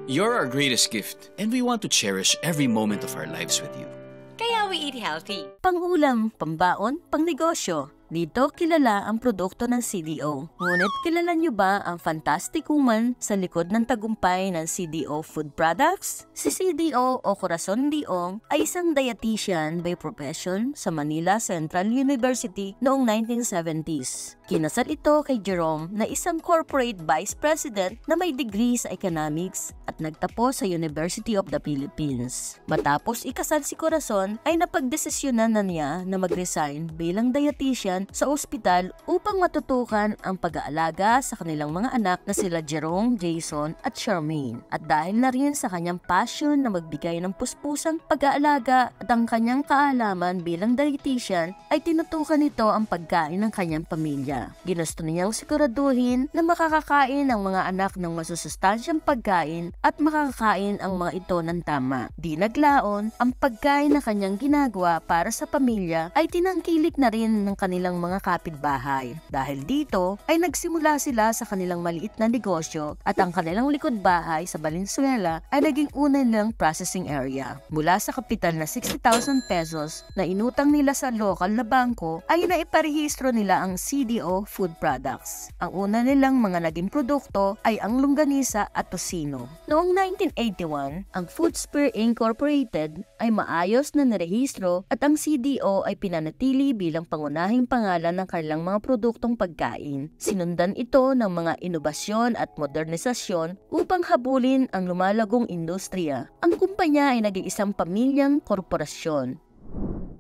You're our greatest gift, and we want to cherish every moment of our lives with you. Kaya we eat healthy. Pangulam, pambaon, pangnegosyo. Dito kilala ang produkto ng CDO. Ngunit kilala niyo ba ang fantastic woman sa likod ng tagumpay ng CDO Food Products? Si CDO o Corazon Diong ay isang dietitian by profession sa Manila Central University noong 1970s. Kinasal ito kay Jerome na isang corporate vice president na may degree sa economics at nagtapos sa University of the Philippines. Matapos ikasal si Corazon ay napagdesisyonan na niya na mag-resign bilang dietitian sa ospital upang matutukan ang pag-aalaga sa kanilang mga anak na sila Jerome, Jason at Charmaine. At dahil na rin sa kanyang passion na magbigay ng puspusang pag-aalaga at ang kanyang kaalaman bilang dietitian ay tinutukan nito ang pagkain ng kanyang pamilya. Ginusto niyang siguraduhin na makakakain ang mga anak ng masusustansyang pagkain at makakakain ang mga ito ng tama. Di naglaon, ang pagkain na kanyang ginagawa para sa pamilya ay tinangkilik na rin ng kanilang mga kapitbahay. Dahil dito ay nagsimula sila sa kanilang maliit na negosyo at ang kanilang likod bahay sa Valenzuela ay naging una nilang processing area. Mula sa kapital na 60,000 pesos na inutang nila sa lokal na bangko ay naiparehistro nila ang CDO Food Products. Ang una nilang mga naging produkto ay ang longganisa at tocino. Noong 1981, ang Foodsphere Incorporated ay maayos na narehistro at ang CDO ay pinanatili bilang pangunahing pangalan ng kanilang mga produktong pagkain. Sinundan ito ng mga inobasyon at modernisasyon upang habulin ang lumalagong industriya. Ang kumpanya ay naging isang pamilyang korporasyon.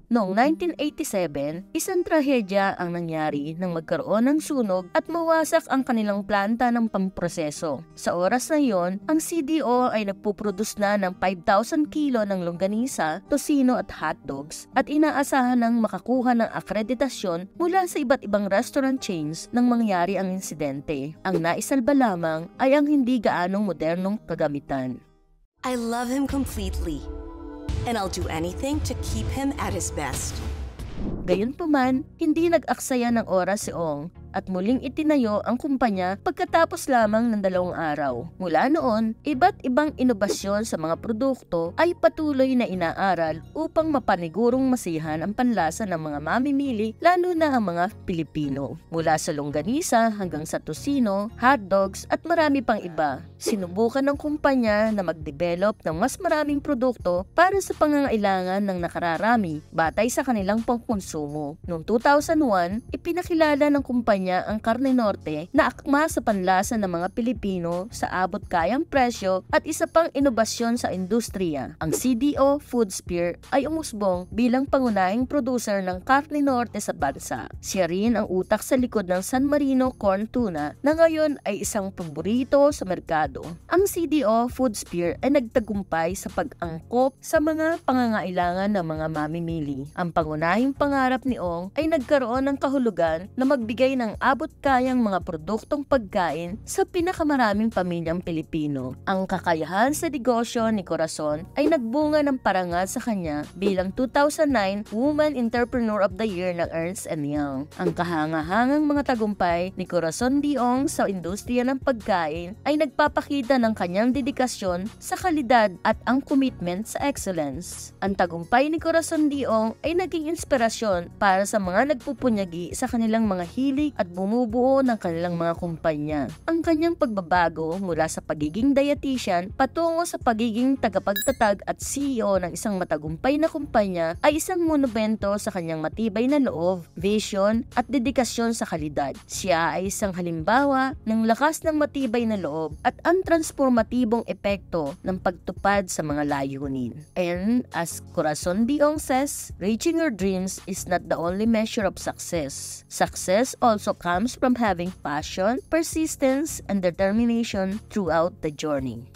Noong 1987, isang trahedya ang nangyari nang magkaroon ng sunog at mawasak ang kanilang planta ng pamproseso. Sa oras na yon, ang CDO ay nagpuproduce na ng 5,000 kilo ng longganisa, tocino at hotdogs at inaasahan ng makakuha ng akreditasyon mula sa iba't ibang restaurant chains nang mangyari ang insidente. Ang naisalba lamang ay ang hindi gaanong modernong kagamitan. I love him completely. And I'll do anything to keep him at his best. Gayunpaman, hindi nag-aksaya ng oras si Ong at muling itinayo ang kumpanya pagkatapos lamang ng 2 araw. Mula noon, iba't ibang inobasyon sa mga produkto ay patuloy na inaaral upang mapanigurong masihan ang panlasa ng mga mamimili, lalo na ang mga Pilipino. Mula sa longganisa hanggang sa tocino, hotdogs at marami pang iba, sinubukan ng kumpanya na mag-develop ng mas maraming produkto para sa pangangailangan ng nakararami batay sa kanilang pangkonsumo. Noong 2001, ipinakilala ng kumpanya ang Carne Norte na akma sa panlasa ng mga Pilipino sa abot kayang presyo at isa pang inobasyon sa industriya. Ang CDO Foodsphere ay umusbong bilang pangunahing producer ng Carne Norte sa bansa. Siya rin ang utak sa likod ng San Marino Corn Tuna na ngayon ay isang paborito sa merkado. Ang CDO Foodsphere ay nagtagumpay sa pag-angkop sa mga pangangailangan ng mga mamimili. Ang pangunahing pangarap ni Ong ay nagkaroon ng kahulugan na magbigay ng abot-kayang mga produktong pagkain sa pinakamaraming pamilyang Pilipino. Ang kakayahan sa negosyo ni Corazon ay nagbunga ng parangal sa kanya bilang 2009 Woman Entrepreneur of the Year ng Ernst & Young. Ang kahangahangang mga tagumpay ni Corazon Diong sa industriya ng pagkain ay nagpapakita ng kanyang dedikasyon sa kalidad at ang commitment sa excellence. Ang tagumpay ni Corazon Diong ay naging inspirasyon para sa mga nagpupunyagi sa kanilang mga hilig at bumubuo ng kanilang mga kumpanya. Ang kanyang pagbabago mula sa pagiging dietitian patungo sa pagiging tagapagtatag at CEO ng isang matagumpay na kumpanya ay isang monumento sa kanyang matibay na loob, vision at dedikasyon sa kalidad. Siya ay isang halimbawa ng lakas ng matibay na loob at ang transformatibong epekto ng pagtupad sa mga layunin. And as Corazon Diong says, reaching your dreams is not the only measure of success. Success also comes from having passion, persistence, and determination throughout the journey.